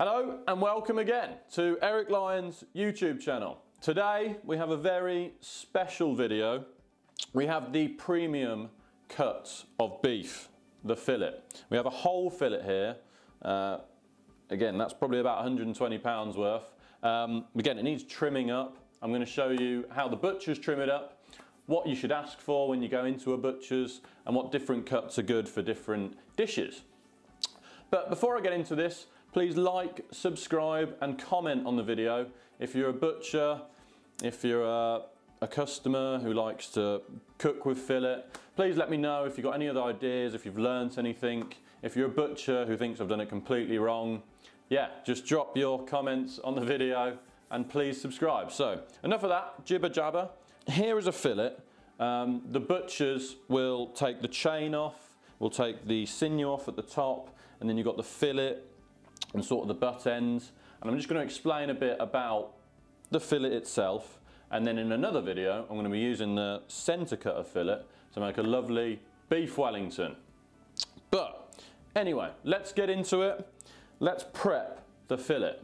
Hello and welcome again to Eric Lyons' YouTube channel. Today we have a very special video. We have the premium cut of beef, the fillet. We have a whole fillet here. Again, that's probably about 120 pounds worth. Again, it needs trimming up. I'm going to show you how the butchers trim it up, what you should ask for when you go into a butcher's, and what different cuts are good for different dishes. But before I get into this, please like, subscribe and comment on the video. If you're a butcher, if you're a customer who likes to cook with fillet, please let me know if you've got any other ideas, if you've learnt anything. If you're a butcher who thinks I've done it completely wrong, yeah, just drop your comments on the video and please subscribe. So enough of that jibber jabber. Here is a fillet. The butchers will take the chain off, will take the sinew off at the top, and then you've got the fillet and sort of the butt ends. And I'm just going to explain a bit about the fillet itself, and then in another video I'm going to be using the centre cut of fillet to make a lovely beef Wellington. But anyway, let's get into it. Let's prep the fillet.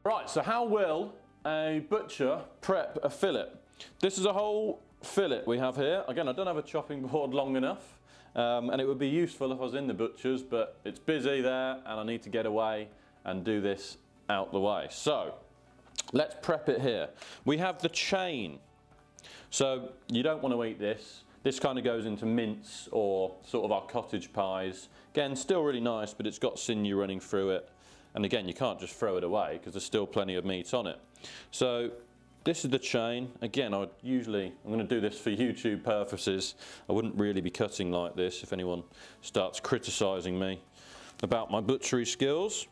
Right, so how will a butcher prep a fillet? This is a whole fillet we have here. Again, I don't have a chopping board long enough, and it would be useful if I was in the butcher's, but it's busy there and I need to get away and do this out the way. So let's prep it here. We have the chain. So you don't want to eat this. This kind of goes into mince or sort of our cottage pies. Again, still really nice, but it's got sinew running through it. And again, you can't just throw it away because there's still plenty of meat on it. So this is the chain. Again, I'm going to do this for YouTube purposes. I wouldn't really be cutting like this if anyone starts criticising me about my butchery skills.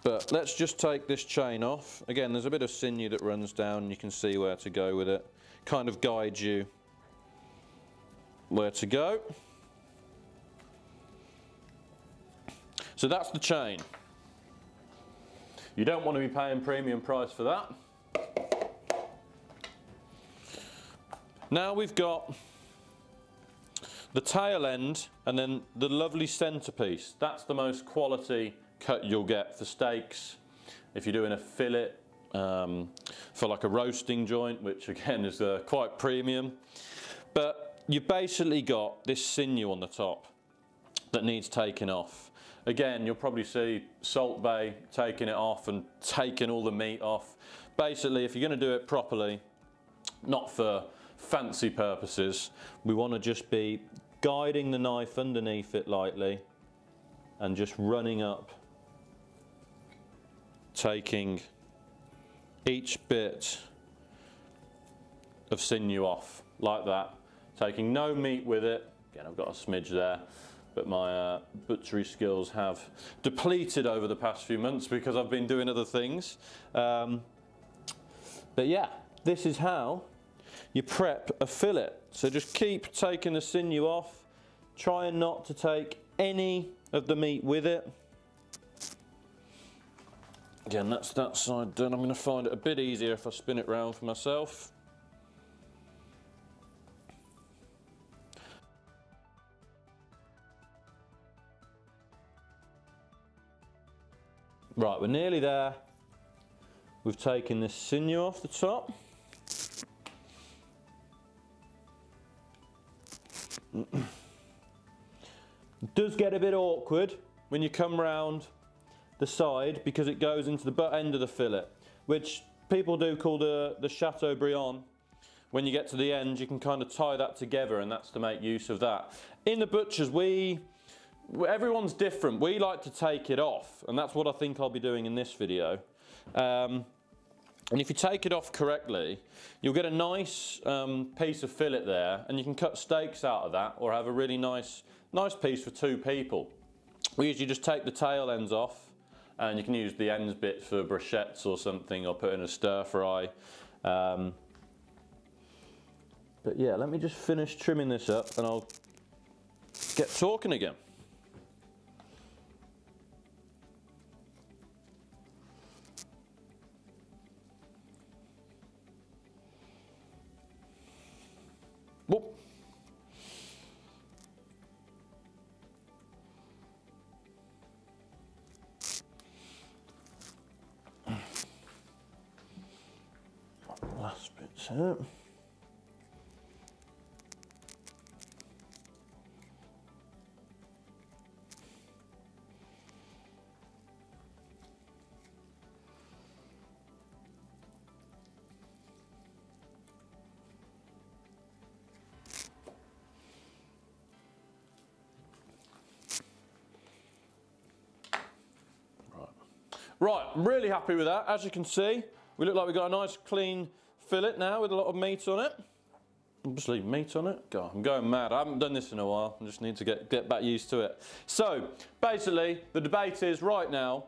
But let's just take this chain off. Again, there's a bit of sinew that runs down and you can see where to go with it. Kind of guides you where to go. So that's the chain. You don't want to be paying premium price for that. Now we've got the tail end and then the lovely centerpiece. That's the most quality cut you'll get for steaks. If you're doing a fillet for like a roasting joint, which again is quite premium. But you've basically got this sinew on the top that needs taking off. Again, you'll probably see Salt Bae taking it off and taking all the meat off. Basically, if you're going to do it properly, not for fancy purposes, we want to just be guiding the knife underneath it lightly and just running up, taking each bit of sinew off like that, taking no meat with it. Again, I've got a smidge there, but my butchery skills have depleted over the past few months because I've been doing other things. But yeah, this is how you prep a fillet. So just keep taking the sinew off, trying not to take any of the meat with it. Again, that's that side done. I'm going to find it a bit easier if I spin it round for myself. Right, we're nearly there. We've taken this sinew off the top. It does get a bit awkward when you come round the side because it goes into the butt end of the fillet, which people do call the Chateaubriand. When you get to the end, you can kind of tie that together, and that's to make use of that. In the butchers, everyone's different. We like to take it off, and that's what I think I'll be doing in this video. And if you take it off correctly, you'll get a nice piece of fillet there, and you can cut steaks out of that or have a really nice piece for two people. We usually just take the tail ends off, and you can use the ends bit for brochettes or something, or put in a stir fry. But yeah, let me just finish trimming this up and I'll get talking again. Whoop. So. Right, I'm really happy with that. As you can see, we look like we've got a nice clean fillet now with a lot of meat on it. Obviously meat on it. God, I'm going mad. I haven't done this in a while. I just need to get back used to it. So, basically, the debate is right now,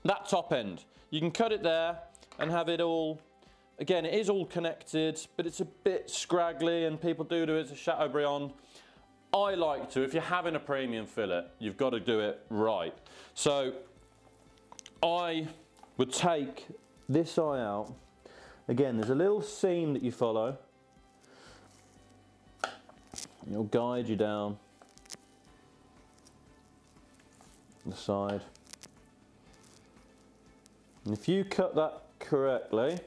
that top end. You can cut it there and have it all, again, it is all connected, but it's a bit scraggly and people do it as a Chateaubriand. I like to, if you're having a premium fillet, you've got to do it right. So, I would take this eye out. Again, there's a little seam that you follow. It'll guide you down the side. And if you cut that correctly,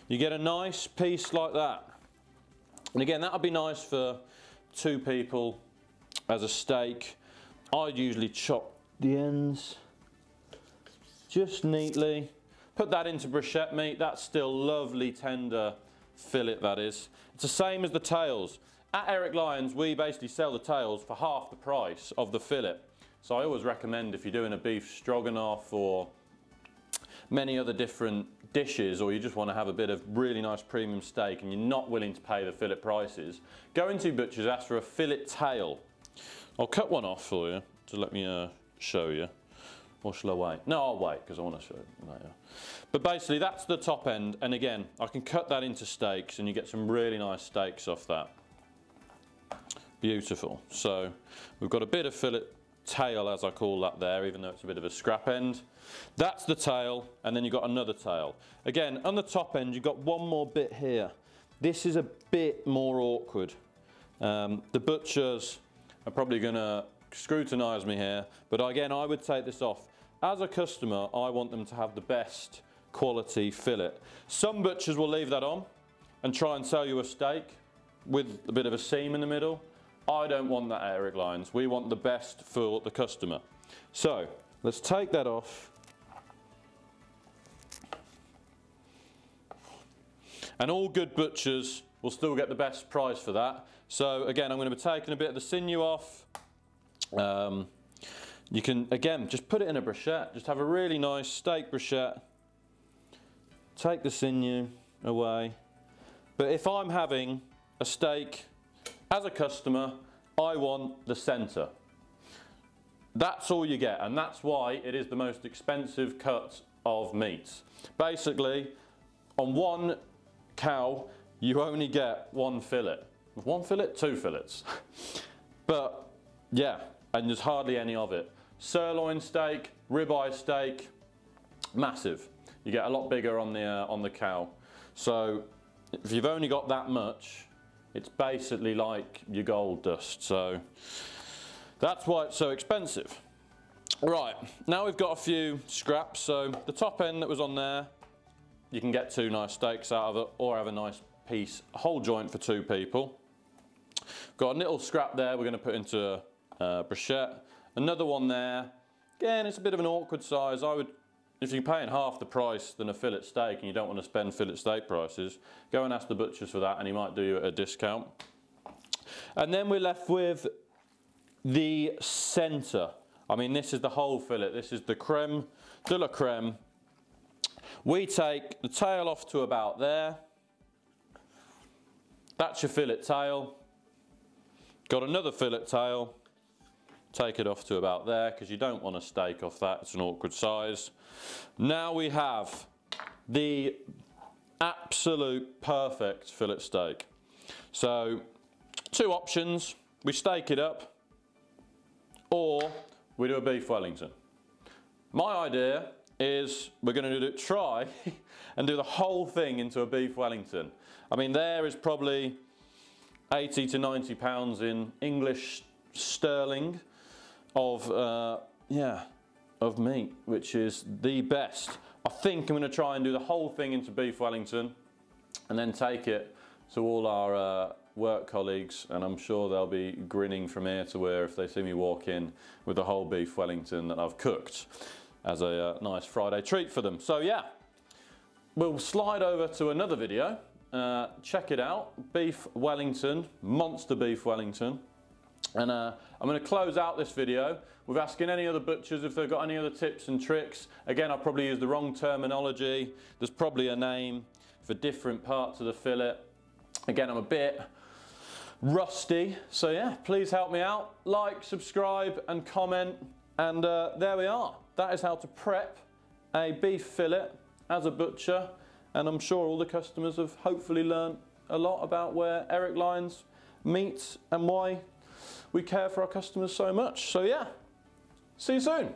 you get a nice piece like that. And again, that would be nice for 2 people as a steak. I'd usually chop the ends just neatly. Put that into bruschetta meat. That's still lovely tender fillet, that is. It's the same as the tails. At Eric Lyons, we basically sell the tails for half the price of the fillet. So I always recommend if you're doing a beef stroganoff or many other different dishes, or you just want to have a bit of really nice premium steak and you're not willing to pay the fillet prices, go into butchers, ask for a fillet tail. I'll cut one off for you to let me show you. Or shall I wait? No, I'll wait because I want to show it later. But basically that's the top end, and again, I can cut that into steaks and you get some really nice steaks off that. Beautiful. So we've got a bit of fillet tail, as I call that there, even though it's a bit of a scrap end. That's the tail, and then you've got another tail. Again, on the top end, you've got one more bit here. This is a bit more awkward. The butchers are probably going to scrutinise me here, but again, I would take this off. As a customer, I want them to have the best quality fillet. Some butchers will leave that on and try and sell you a steak with a bit of a seam in the middle. I don't want that at Eric Lyons. We want the best for the customer. So, let's take that off. And all good butchers will still get the best price for that. So again, I'm going to be taking a bit of the sinew off. You can, again, just put it in a bruschetta. Just have a really nice steak bruschetta. Take the sinew away. But if I'm having a steak as a customer, I want the centre. That's all you get, and that's why it is the most expensive cut of meat. Basically, on one cow, you only get one fillet. One fillet? 2 fillets. But, yeah, and there's hardly any of it. Sirloin steak, ribeye steak, massive. You get a lot bigger on the cow. So, if you've only got that much, it's basically like your gold dust. So, that's why it's so expensive. Right, now we've got a few scraps. So, the top end that was on there, you can get 2 nice steaks out of it, or have a nice piece, a whole joint for 2 people. Got a little scrap there we're going to put into bruschetta. Another one there. Again, it's a bit of an awkward size. I would, if you're paying half the price than a fillet steak and you don't want to spend fillet steak prices, go and ask the butchers for that and he might do you a discount. And then we're left with the centre. I mean, this is the whole fillet. This is the creme de la creme. We take the tail off to about there. That's your fillet tail. Got another fillet tail. Take it off to about there because you don't want a steak off that. It's an awkward size. Now we have the absolute perfect fillet steak. So 2 options. We steak it up or we do a beef Wellington. My idea is we're going to try and do the whole thing into a beef Wellington. I mean, there is probably 80 to 90 pounds in English sterling of meat, which is the best. I think I'm going to try and do the whole thing into beef Wellington. and then take it to all our work colleagues, and I'm sure they'll be grinning from ear to ear if they see me walk in with the whole beef Wellington that I've cooked as a nice Friday treat for them. So yeah, we'll slide over to another video. Check it out, beef Wellington, monster beef Wellington. And I'm going to close out this video with asking any other butchers if they've got any other tips and tricks. Again, I probably used the wrong terminology. There's probably a name for different parts of the fillet. Again, I'm a bit rusty, so yeah, please help me out. Like, subscribe and comment, and there we are. That is how to prep a beef fillet as a butcher, and I'm sure all the customers have hopefully learned a lot about where Eric Lyons meets and why we care for our customers so much. So yeah, see you soon.